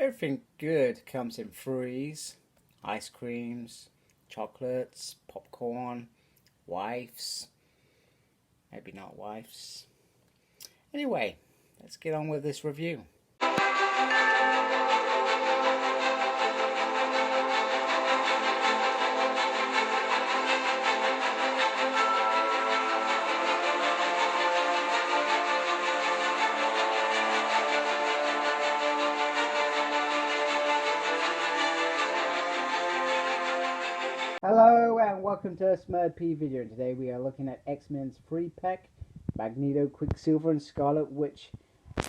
Everything good comes in threes. Ice creams, chocolates, popcorn, wifes. Maybe not wifes. Anyway, let's get on with this review. Hello and welcome to a Smurd P video. Today we are looking at X-Men's 3-pack, Magneto, Quicksilver and Scarlet Witch,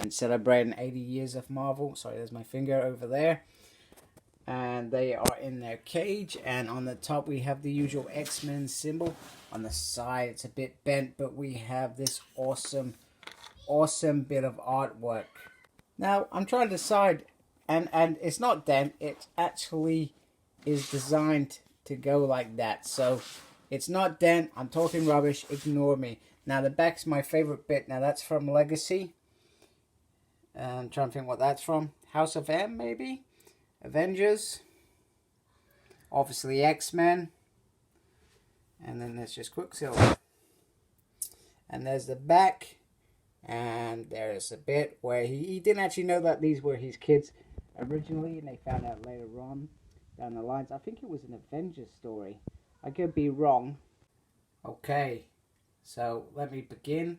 and celebrating 80 years of Marvel. Sorry, there's my finger over there. And they are in their cage, and on the top we have the usual X-Men symbol. On the side it's a bit bent, but we have this awesome bit of artwork. Now I'm trying to decide, and it's not dent, it actually is designed to go like that, so it's not dent. I'm talking rubbish, ignore me. Now the back's my favorite bit. Now that's from Legacy. I'm trying to think what that's from. House of M, maybe? Avengers. Obviously X-Men. And then there's just Quicksilver. And there's the back. And there's a bit where he didn't actually know that these were his kids originally, and they found out later on down the lines. I think it was an Avengers story. I could be wrong. Okay, so let me begin.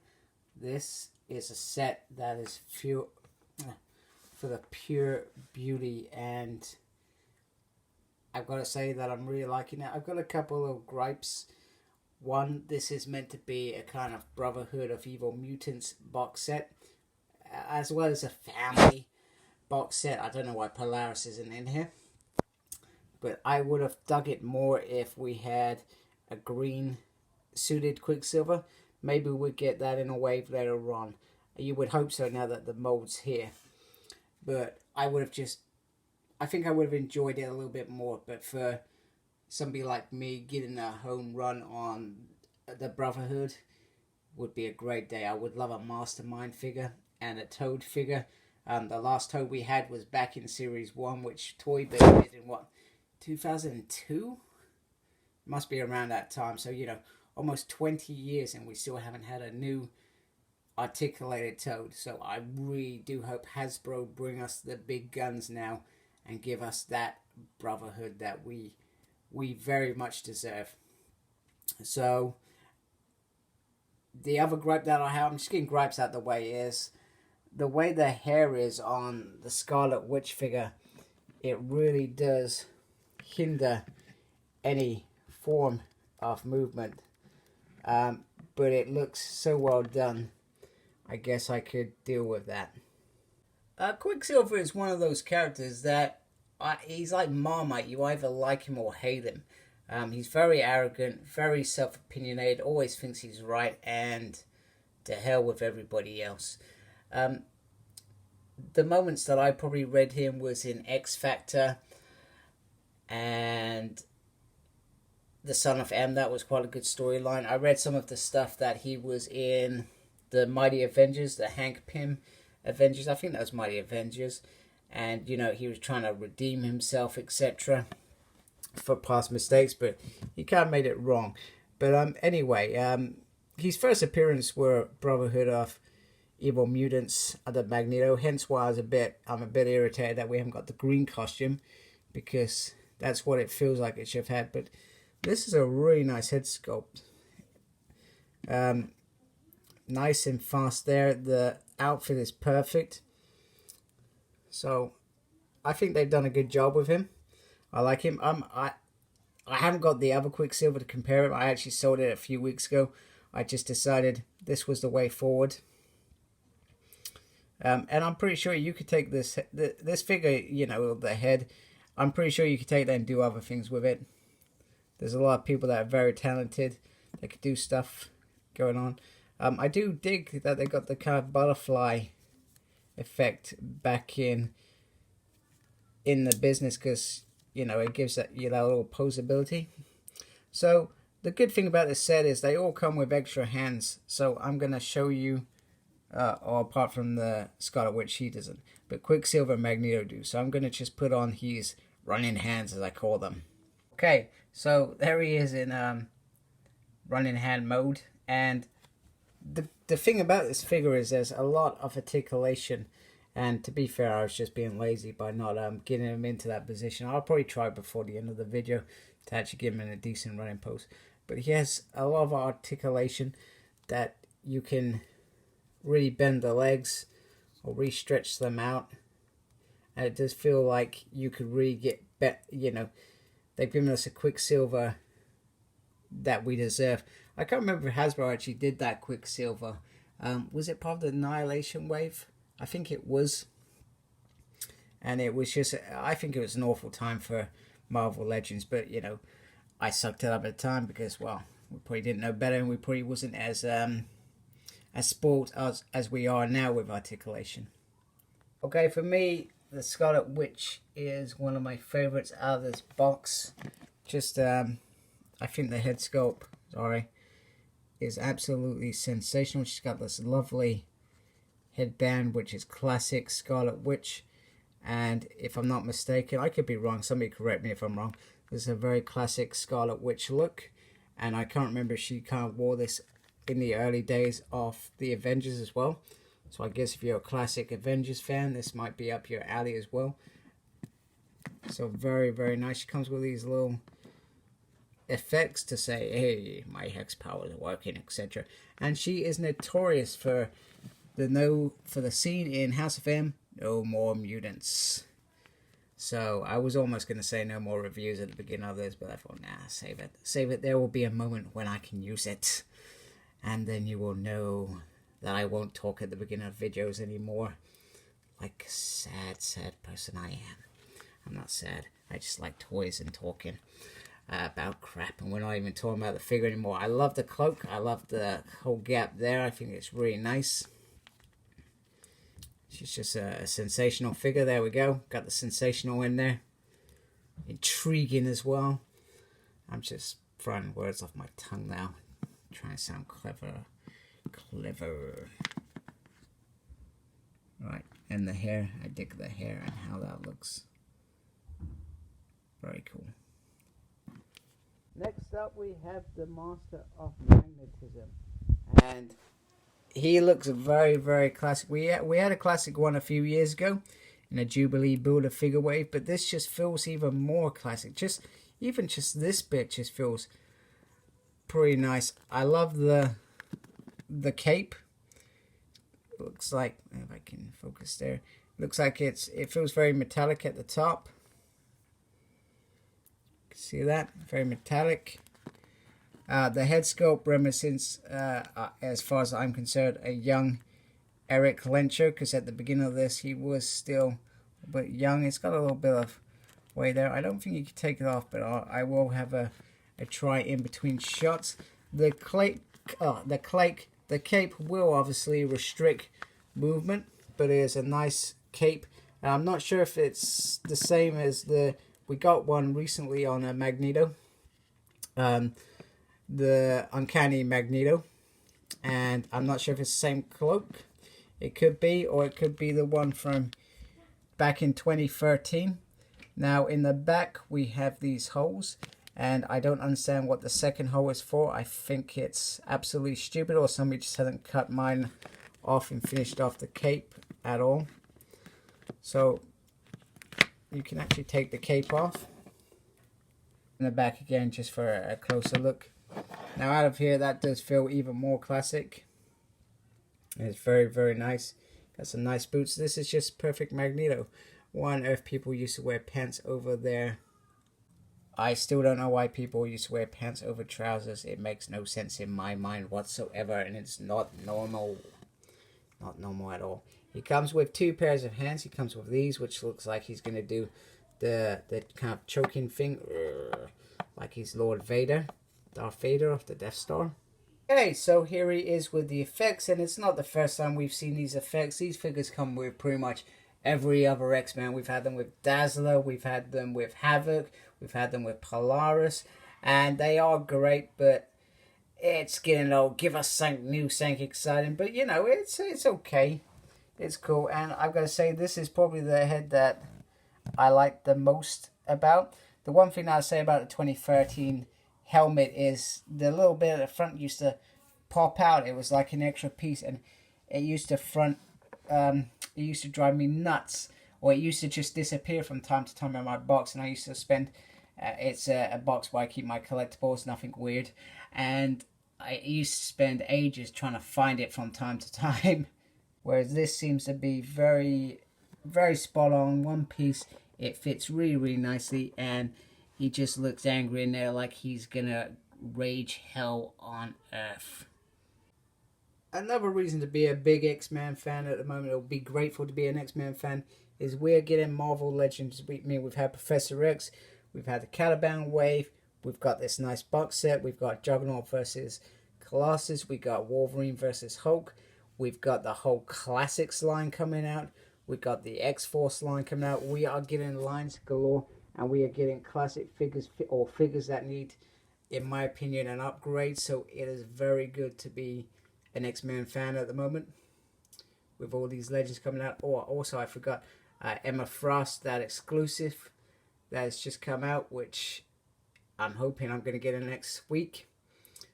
This is a set that is for the pure beauty, and I've got to say that I'm really liking it. I've got a couple of gripes. One, this is meant to be a kind of Brotherhood of Evil Mutants box set, as well as a family box set. I don't know why Polaris isn't in here, but I would have dug it more if we had a green suited Quicksilver. Maybe we'd get that in a wave later on. You would hope so now that the mold's here. But I think I would have enjoyed it a little bit more. But for somebody like me, getting a home run on the Brotherhood would be a great day. I would love a Mastermind figure and a Toad figure. The last Toad we had was back in Series 1, which Toy Biz did in what? 2002? Must be around that time. So, you know, almost 20 years and we still haven't had a new articulated Toad. So I really do hope Hasbro bring us the big guns now and give us that Brotherhood that we very much deserve. So the other gripe that I have, I'm just getting gripes out the way, is the way the hair is on the Scarlet Witch figure. It really does hinder any form of movement, but it looks so well done. I guess I could deal with that. Quicksilver is one of those characters that he's like Marmite. You either like him or hate him. He's very arrogant, very self-opinionated, always thinks he's right, and to hell with everybody else. The moments that I probably read him was in X Factor and The Son of M. That was quite a good storyline. I read some of the stuff that he was in the Mighty Avengers, the Hank Pym Avengers. I think that was Mighty Avengers. And, you know, he was trying to redeem himself, etc. for past mistakes, but he kind of made it wrong. But anyway, his first appearance were Brotherhood of Evil Mutants under Magneto. Hence why I'm a bit irritated that we haven't got the green costume, because that's what it feels like it should have had. But this is a really nice head sculpt. Nice and fast there. The outfit is perfect. So I think they've done a good job with him. I like him. I haven't got the other Quicksilver to compare him. I actually sold it a few weeks ago. I just decided this was the way forward. And I'm pretty sure you could take this figure, you know, the head. I'm pretty sure you could take that and do other things with it. There's a lot of people that are very talented. They could do stuff going on. I do dig that they got the kind of butterfly effect back in the business, because, you know, it gives that, you know, a little posability. So the good thing about this set is they all come with extra hands. So I'm going to show you or apart from the Scarlet Witch, he doesn't. But Quicksilver and Magneto do. So I'm going to just put on his running hands, as I call them. Okay, so there he is in running hand mode. And the thing about this figure is there's a lot of articulation. And to be fair, I was just being lazy by not getting him into that position. I'll probably try before the end of the video to actually give him in a decent running pose. But he has a lot of articulation that you can really bend the legs or re-stretch them out. And it does feel like you could really get, they've given us a Quicksilver that we deserve. I can't remember if Hasbro actually did that Quicksilver. Was it part of the Annihilation Wave? I think it was. And it was just, I think it was an awful time for Marvel Legends. But, I sucked it up at the time because, well, we probably didn't know better. And we probably wasn't as spoiled as we are now with articulation. Okay, for me, the Scarlet Witch is one of my favorites out of this box. Just, I think the head sculpt, is absolutely sensational. She's got this lovely headband, which is classic Scarlet Witch. And if I'm not mistaken, I could be wrong, somebody correct me if I'm wrong, this is a very classic Scarlet Witch look. And I can't remember if she kind of wore this in the early days of the Avengers as well. So I guess if you're a classic Avengers fan, this might be up your alley as well. So very, very nice. She comes with these little effects to say, hey, my hex powers are working, etc. And she is notorious for the scene in House of M, no more mutants. So I was almost going to say no more reviews at the beginning of this, but I thought, nah, save it. Save it. There will be a moment when I can use it. And then you will know that I won't talk at the beginning of videos anymore. Like a sad, sad person I am. I'm not sad. I just like toys and talking about crap. And we're not even talking about the figure anymore. I love the cloak. I love the whole gap there. I think it's really nice. She's just a sensational figure. There we go. Got the sensational in there. Intriguing as well. I'm just throwing words off my tongue now. Trying to sound clever. Right. And the hair. I dig the hair and how that looks. Very cool. Next up we have the Master of Magnetism. And he looks very, very classic. We had a classic one a few years ago in a Jubilee Builder figure wave, but this just feels even more classic. Even just this bit just feels pretty nice. I love the cape. Looks like, if I can focus there, looks like it feels very metallic at the top. See that? Very metallic. The head sculpt reminiscence, as far as I'm concerned, a young Eric Lencher, because at the beginning of this he was still a bit young. It's got a little bit of way there. I don't think you can take it off, but I will have a try in between shots. The cape will obviously restrict movement, but it is a nice cape. And I'm not sure if it's the same as we got one recently on a Magneto. The Uncanny Magneto, and I'm not sure if it's the same cloak. It could be, or it could be the one from back in 2013. Now in the back we have these holes, and I don't understand what the second hole is for. I think it's absolutely stupid, or somebody just hasn't cut mine off and finished off the cape at all. So you can actually take the cape off. In the back again, just for a closer look. Now out of here, that does feel even more classic. It's very, very nice. Got some nice boots. This is just perfect Magneto. Why on earth people used to wear pants over there? I still don't know why people used to wear pants over trousers. It makes no sense in my mind whatsoever, and it's not normal. Not normal at all. He comes with two pairs of hands. He comes with these, which looks like he's going to do the kind of choking thing, like he's Lord Vader. Darth Vader of the Death Star. Okay, so here he is with the effects, and it's not the first time we've seen these effects. These figures come with pretty much every other X-Men. We've had them with Dazzler, we've had them with Havoc, we've had them with Polaris, and they are great, but it's getting old. Give us something new, something exciting. But you know, it's okay. It's cool. And I've got to say, this is probably the head that I like the most about. The one thing I'll say about the 2013 helmet is the little bit at the front used to pop out. It was like an extra piece, and it used to it used to drive me nuts, or it used to just disappear from time to time in my box, and I used to spend. It's a box where I keep my collectibles, nothing weird, and I used to spend ages trying to find it from time to time. Whereas this seems to be very, very spot on, one piece. It fits really, really nicely, and he just looks angry in there like he's gonna rage hell on earth. Another reason to be a big X-Men fan at the moment, or be grateful to be an X-Men fan, is we're getting Marvel Legends. We've had Professor X, we've had the Caliban Wave, we've got this nice box set, we've got Juggernaut versus Colossus, we got Wolverine versus Hulk, we've got the whole Classics line coming out, we got the X-Force line coming out. We are getting lines galore, and we are getting classic figures, or figures that need, in my opinion, an upgrade. So it is very good to be an X-Men fan at the moment, with all these legends coming out. Oh, also I forgot Emma Frost, that exclusive that has just come out, which I'm hoping I'm going to get in next week,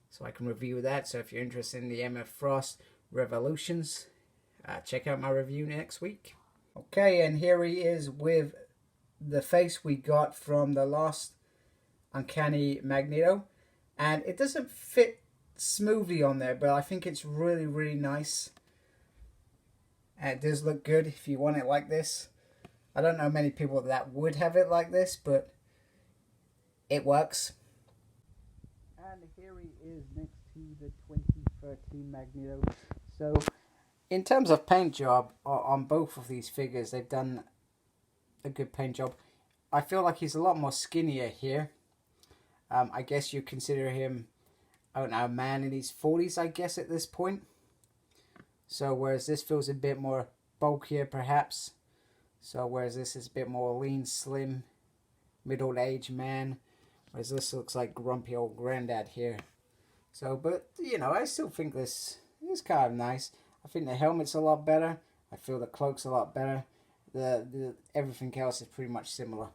so I can review that. So if you're interested in the Emma Frost Revolutions, check out my review next week. Okay, and here he is with the face we got from the last Uncanny Magneto, and it doesn't fit smoothly on there, but I think it's really, really nice. And it does look good if you want it like this. I don't know many people that would have it like this, but it works. And here he is next to the 2013 Magneto. So in terms of paint job on both of these figures, they've done a good paint job. I feel like he's a lot more skinnier here. I guess you consider him, I don't know, a man in his 40s, I guess, at this point. So whereas this feels a bit more bulkier, perhaps. So whereas this is a bit more lean, slim, middle-aged man. Whereas this looks like grumpy old granddad here. So, but, you know, I still think this is kind of nice. I think the helmet's a lot better. I feel the cloak's a lot better. The everything else is pretty much similar.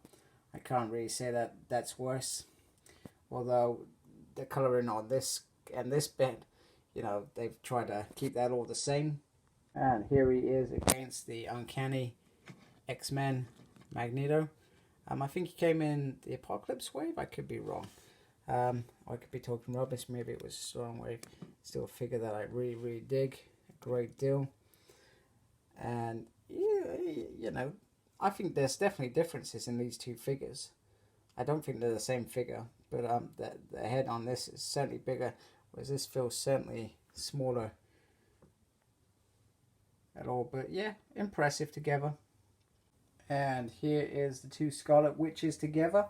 I can't really say that that's worse. Although the colouring on this and this bit, you know, they've tried to keep that all the same. And here he is against the Uncanny X-Men Magneto. I think he came in the Apocalypse Wave. I could be wrong. I could be talking rubbish. Maybe it was Storm Wave. Still a figure that I really, really dig a great deal. And yeah, you know, I think there's definitely differences in these two figures. I don't think they're the same figure, but the head on this is certainly bigger, whereas this feels certainly smaller at all. But yeah, impressive together. And here is the two Scarlet Witches together.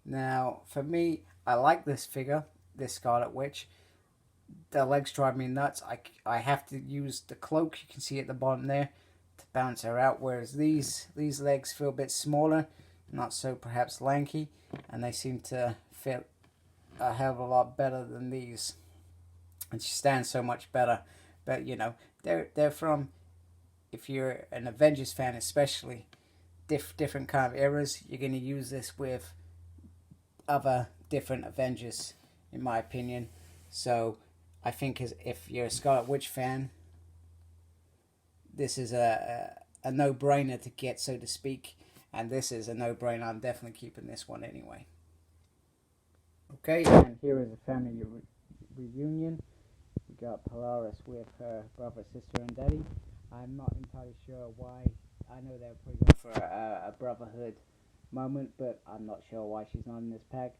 Now, for me, I like this figure, this Scarlet Witch. The legs drive me nuts. I have to use the cloak, you can see at the bottom there, to bounce her out, whereas these legs feel a bit smaller, not so perhaps lanky, and they seem to fit a hell of a lot better than these. And she stands so much better. But, you know, they're from, if you're an Avengers fan especially, different kind of eras. You're going to use this with other different Avengers, in my opinion. So I think if you're a Scarlet Witch fan, this is a no-brainer to get, so to speak. And this is a no-brainer. I'm definitely keeping this one anyway. Okay, and here is a family reunion. We got Polaris with her brother, sister, and daddy. I'm not entirely sure why. I know they're probably going for a brotherhood moment, but I'm not sure why she's not in this pack.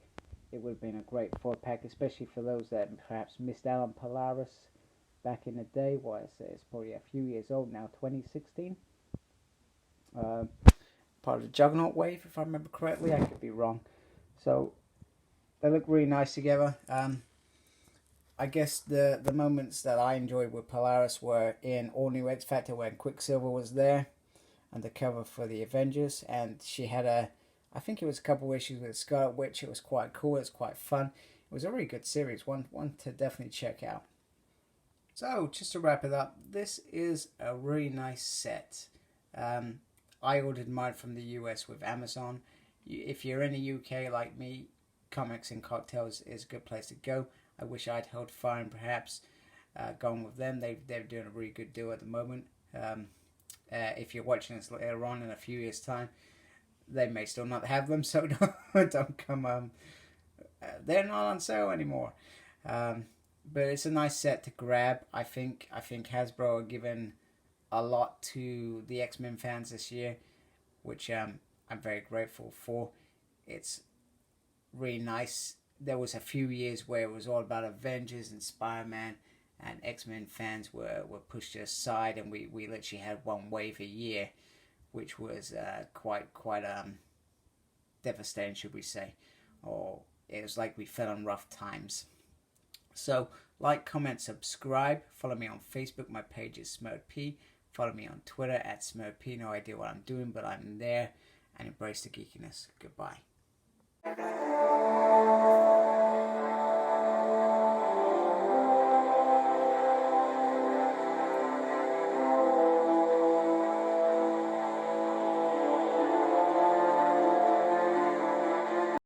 It would have been a great 4-pack, especially for those that perhaps missed out on Polaris back in the day. Well, it's probably a few years old now, 2016. Part of the Juggernaut wave, if I remember correctly. I could be wrong. So they look really nice together. I guess the moments that I enjoyed with Polaris were in All New X Factor when Quicksilver was there and the cover for the Avengers, and she had I think it was a couple issues with Scarlet Witch. It was quite cool, it was quite fun. It was a really good series, one to definitely check out. So, just to wrap it up, this is a really nice set. I ordered mine from the US with Amazon. If you're in the UK like me, Comics and Cocktails is a good place to go. I wish I'd held fire and perhaps gone with them. They're doing a really good deal at the moment. If you're watching this later on in a few years' time, they may still not have them, so don't come. They're not on sale anymore. But it's a nice set to grab. I think Hasbro are giving a lot to the X-Men fans this year, which I'm very grateful for. It's really nice. There was a few years where it was all about Avengers and Spider-Man, and X-Men fans were pushed aside, and we literally had one wave a year, which was quite devastating, should we say, or it was like we fell on rough times. So, like, comment, subscribe, follow me on Facebook, my page is SmurtP, follow me on Twitter at SmurtP, no idea what I'm doing, but I'm there, and embrace the geekiness. Goodbye.